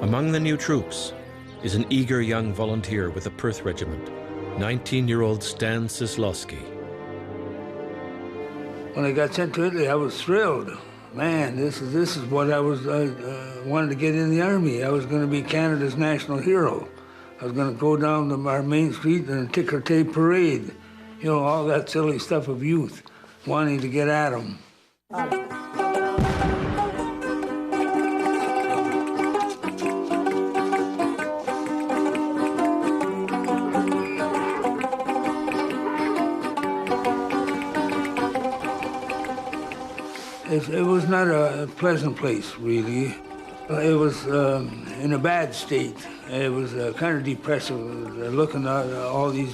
Among the new troops is an eager young volunteer with the Perth Regiment, 19-year-old Stan Sislowski. When I got sent to Italy, I was thrilled. Man, this is what I wanted to get in the Army. I was going to be Canada's national hero. I was going to go down to our main street in a ticker tape parade. You know, all that silly stuff of youth, wanting to get at them. It was not a pleasant place, really. It was in a bad state. It was kind of depressive, looking at all these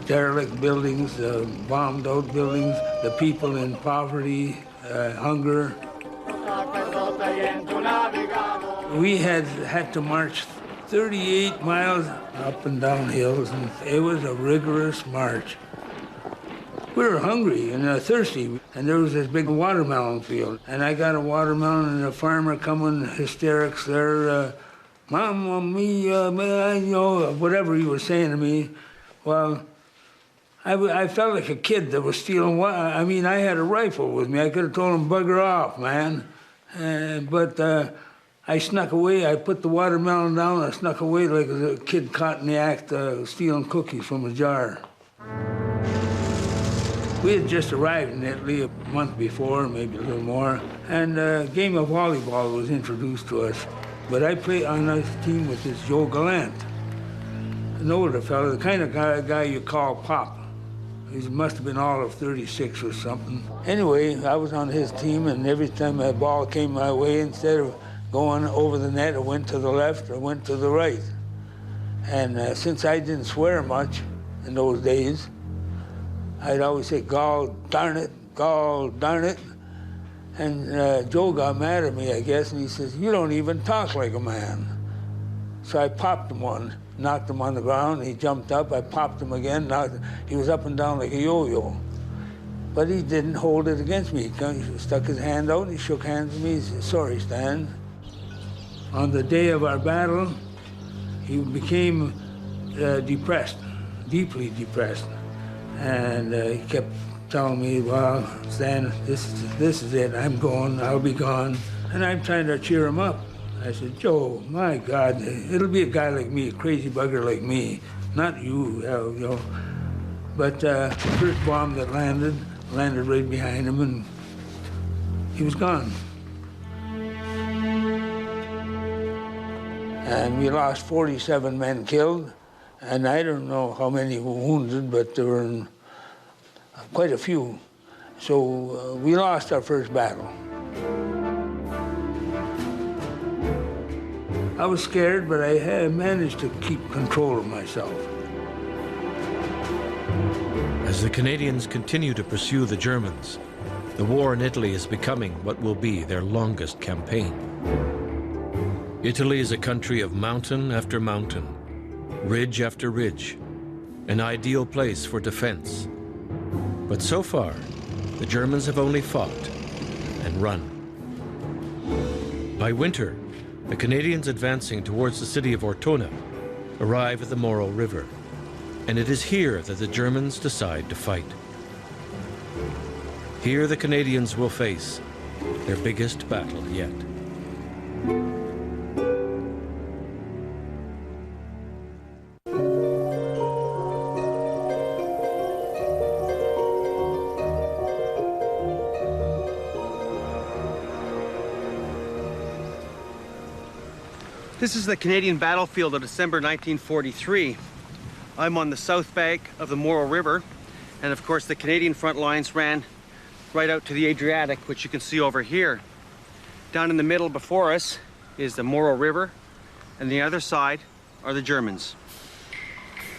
derelict buildings, bombed out buildings, the people in poverty, hunger. We had to march 38 miles up and down hills, and it was a rigorous march. We were hungry and thirsty, and there was this big watermelon field. And I got a watermelon, and a farmer coming hysterics there, Mamma mia, you know, whatever he was saying to me. Well, I felt like a kid that was stealing. I mean, I had a rifle with me. I could have told him, bugger off, man. But I snuck away. I put the watermelon down. I snuck away like a kid caught in the act stealing cookies from a jar. We had just arrived in Italy a month before, maybe a little more, and a game of volleyball was introduced to us. But I played on a team with this Joe Gallant, an older fellow, the kind of guy you call Pop. He must have been all of 36 or something. Anyway, I was on his team, and every time a ball came my way, instead of going over the net, it went to the left or went to the right. And since I didn't swear much in those days, I'd always say, "Gall darn it, gall darn it." And Joe got mad at me, I guess, and he says, "You don't even talk like a man." So I popped him one, knocked him on the ground. He jumped up, I popped him again. He was up and down like a yo-yo. But he didn't hold it against me. He stuck his hand out, and he shook hands with me. He said, "Sorry, Stan." On the day of our battle, he became depressed, deeply depressed. And he kept telling me, "Well, Stan, this is it. I'm going, I'll be gone." And I'm trying to cheer him up. I said, "Joe, my God, it'll be a guy like me, a crazy bugger like me, not you, you know." But the first bomb that landed right behind him, and he was gone. And we lost 47 men killed. And I don't know how many were wounded, but there were quite a few. So we lost our first battle. I was scared, but I had managed to keep control of myself. As the Canadians continue to pursue the Germans, the war in Italy is becoming what will be their longest campaign. Italy is a country of mountain after mountain, ridge after ridge, an ideal place for defense. But so far, the Germans have only fought and run. By winter, the Canadians advancing towards the city of Ortona arrive at the Moro River, and it is here that the Germans decide to fight. Here the Canadians will face their biggest battle yet. This is the Canadian battlefield of December 1943. I'm on the south bank of the Moro River, and of course the Canadian front lines ran right out to the Adriatic, which you can see over here. Down in the middle before us is the Moro River, and the other side are the Germans.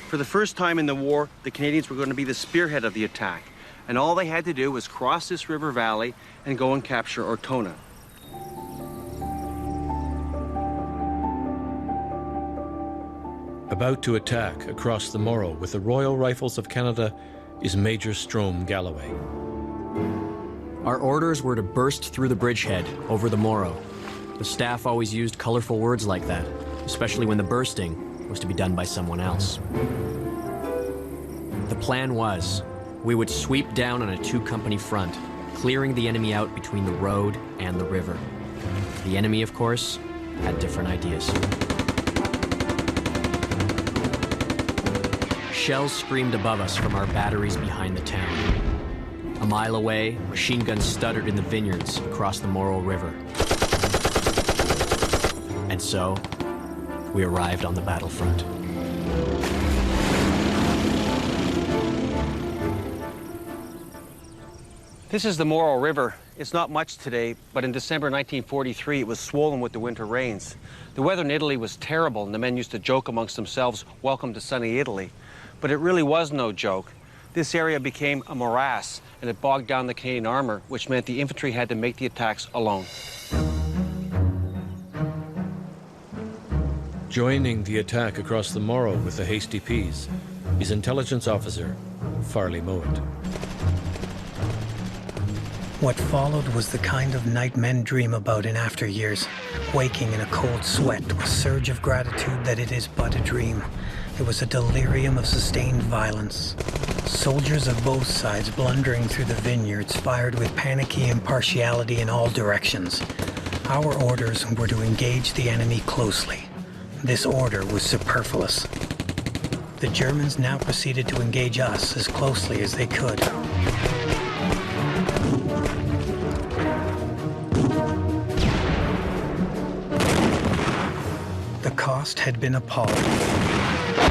For the first time in the war, the Canadians were going to be the spearhead of the attack, and all they had to do was cross this river valley and go and capture Ortona. About to attack across the Moro with the Royal Rifles of Canada is Major Strome Galloway. Our orders were to burst through the bridgehead over the Moro. The staff always used colorful words like that, especially when the bursting was to be done by someone else. The plan was, we would sweep down on a two-company front, clearing the enemy out between the road and the river. The enemy, of course, had different ideas. Shells screamed above us from our batteries behind the town. A mile away, machine guns stuttered in the vineyards across the Morro River. And so, we arrived on the battlefront. This is the Morro River. It's not much today, but in December 1943, it was swollen with the winter rains. The weather in Italy was terrible, and the men used to joke amongst themselves, "Welcome to sunny Italy." But it really was no joke. This area became a morass, and it bogged down the Canadian armor, which meant the infantry had to make the attacks alone. Joining the attack across the Morro with the Hasty Peas is intelligence officer Farley Mowat. What followed was the kind of night men dream about in after years, waking in a cold sweat to a surge of gratitude that it is but a dream. It was a delirium of sustained violence. Soldiers of both sides blundering through the vineyards fired with panicky impartiality in all directions. Our orders were to engage the enemy closely. This order was superfluous. The Germans now proceeded to engage us as closely as they could. The cost had been appalling.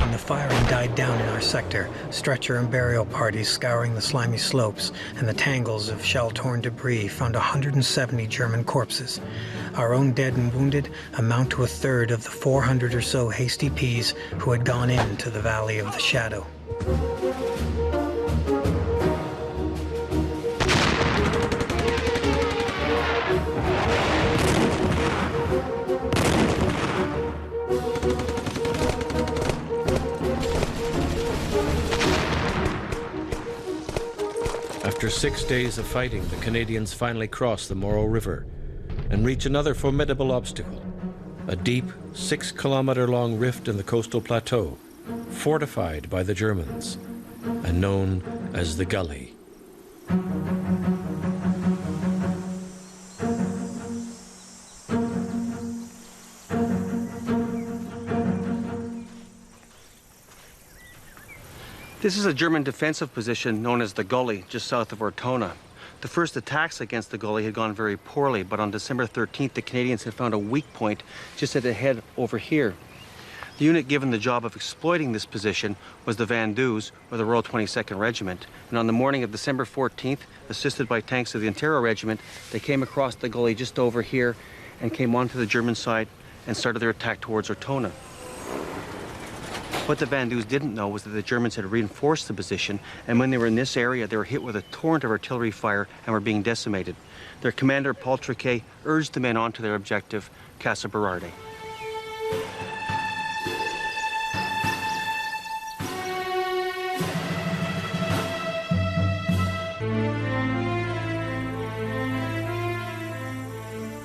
When the firing died down in our sector, stretcher and burial parties scouring the slimy slopes and the tangles of shell-torn debris found 170 German corpses. Our own dead and wounded amount to a third of the 400 or so Hasty Peas who had gone into the Valley of the Shadow. After 6 days of fighting, the Canadians finally cross the Morro River and reach another formidable obstacle, a deep 6-kilometer-long rift in the coastal plateau, fortified by the Germans and known as the Gully. This is a German defensive position known as the Gully, just south of Ortona. The first attacks against the Gully had gone very poorly, but on December 13th, the Canadians had found a weak point just at the head over here. The unit given the job of exploiting this position was the Vendus, or the Royal 22nd Regiment. And on the morning of December 14th, assisted by tanks of the Ontario Regiment, they came across the Gully just over here and came onto the German side and started their attack towards Ortona. What the Vendus didn't know was that the Germans had reinforced the position, and when they were in this area, they were hit with a torrent of artillery fire and were being decimated. Their commander, Paul Triquet, urged the men on to their objective, Casa Berardi.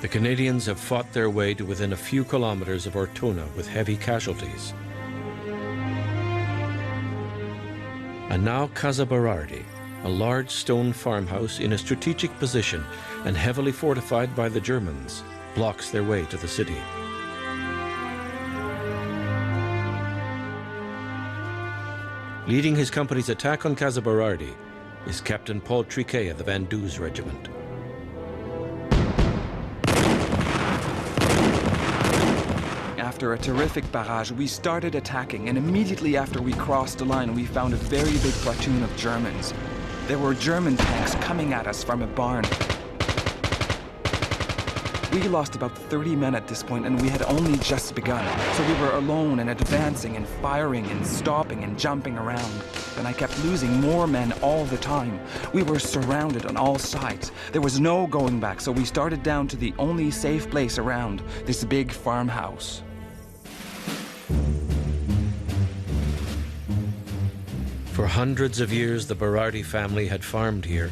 The Canadians have fought their way to within a few kilometers of Ortona with heavy casualties. And now Casa Berardi, a large stone farmhouse in a strategic position and heavily fortified by the Germans, blocks their way to the city. Leading his company's attack on Casa Berardi is Captain Paul Triquet of the Vendus Regiment. After a terrific barrage, we started attacking, and immediately after we crossed the line, we found a very big platoon of Germans. There were German tanks coming at us from a barn. We lost about 30 men at this point, and we had only just begun. So we were alone and advancing and firing and stopping and jumping around. And I kept losing more men all the time. We were surrounded on all sides. There was no going back, so we started down to the only safe place around, this big farmhouse. For hundreds of years, the Berardi family had farmed here,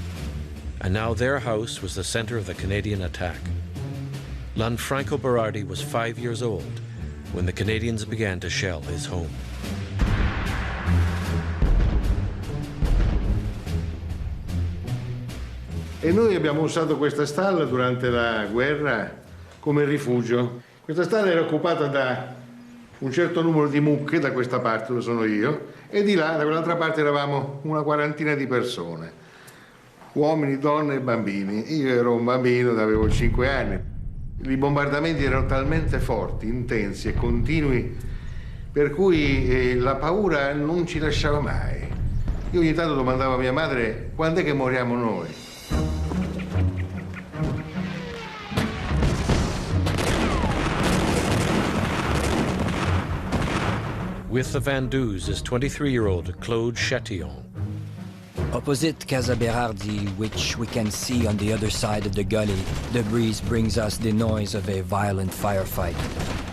and now their house was the center of the Canadian attack. Lanfranco Berardi was 5 years old when the Canadians began to shell his home. E noi abbiamo usato questa stalla durante la guerra come rifugio. Questa stalla era occupata da un certo numero di mucche, da questa parte dove sono io, e di là, da quell'altra parte, eravamo una quarantina di persone, uomini, donne e bambini. Io ero un bambino, avevo 5 anni. I bombardamenti erano talmente forti, intensi e continui, per cui la paura non ci lasciava mai. Io ogni tanto domandavo a mia madre: quando è che moriamo noi? With the Vandus is 23-year-old Claude Chatillon. Opposite Casa Berardi, which we can see on the other side of the gully, the breeze brings us the noise of a violent firefight.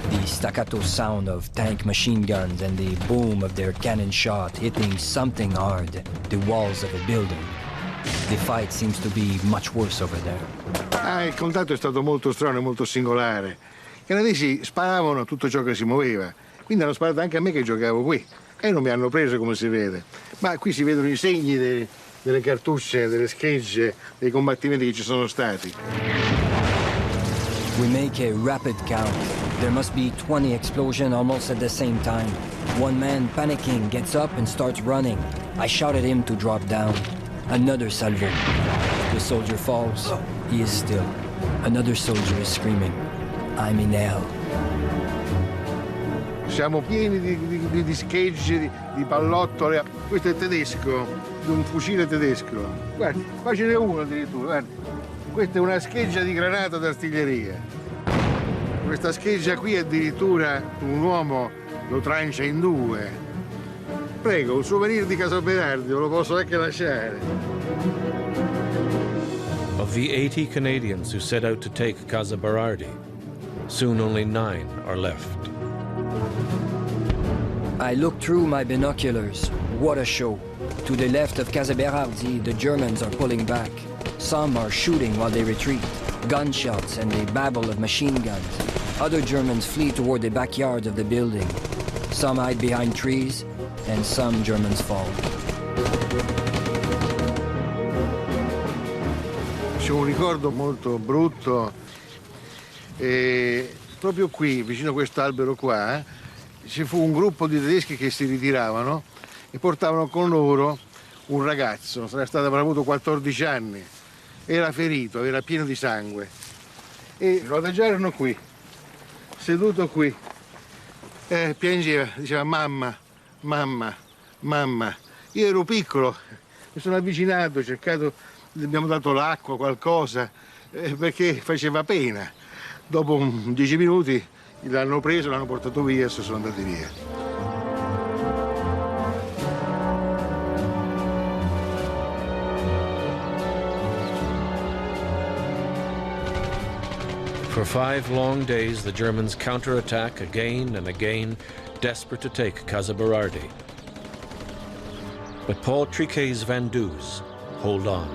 The staccato sound of tank machine guns and the boom of their cannon shot hitting something hard, the walls of a building. The fight seems to be much worse over there. Il contatto è stato molto strano e molto singolare. I canadesi sparavano a tutto ciò che si muoveva, quindi hanno sparato anche a me che giocavo qui. E non mi hanno preso, come si vede. Ma qui si vedono i segni delle cartucce, delle schegge, dei combattimenti che ci sono stati. We make a rapid count. There must be 20 explosions almost at the same time. One man, panicking, gets up and starts running. I shout at him to drop down. Another salvo. The soldier falls. He is still. Another soldier is screaming, "I'm in hell." Siamo pieni di schegge, di pallottole. Questo è tedesco, di un fucile tedesco. Guarda, qua ce n'è uno addirittura, guarda. Questa è una scheggia di granata d'artiglieria. Questa scheggia qui addirittura un uomo lo trancia in due. Prego, un souvenir di Casa Berardi, ve lo posso anche lasciare. Of the 80 Canadians who set out to take Casa Berardi, soon only 9 are left. I look through my binoculars. What a show. To the left of Casa Berardi, the Germans are pulling back. Some are shooting while they retreat. Gunshots and a babble of machine guns. Other Germans flee toward the backyard of the building. Some hide behind trees, and some Germans fall. C'è un ricordo molto brutto. Proprio qui, vicino a quest'albero qua, ci fu un gruppo di tedeschi che si ritiravano e portavano con loro un ragazzo, avrà avuto 14 anni, era ferito, era pieno di sangue, e lo adagiarono qui, seduto qui, piangeva, diceva mamma, mamma, mamma. Io ero piccolo, mi sono avvicinato, gli abbiamo dato l'acqua, qualcosa, perché faceva pena. Dopo 10 minuti l'hanno preso, l'hanno portato via e sono andati via. For 5 long days, the Germans counterattack again and again, desperate to take Casa Berardi. But Paul Triquet's Vandus hold on.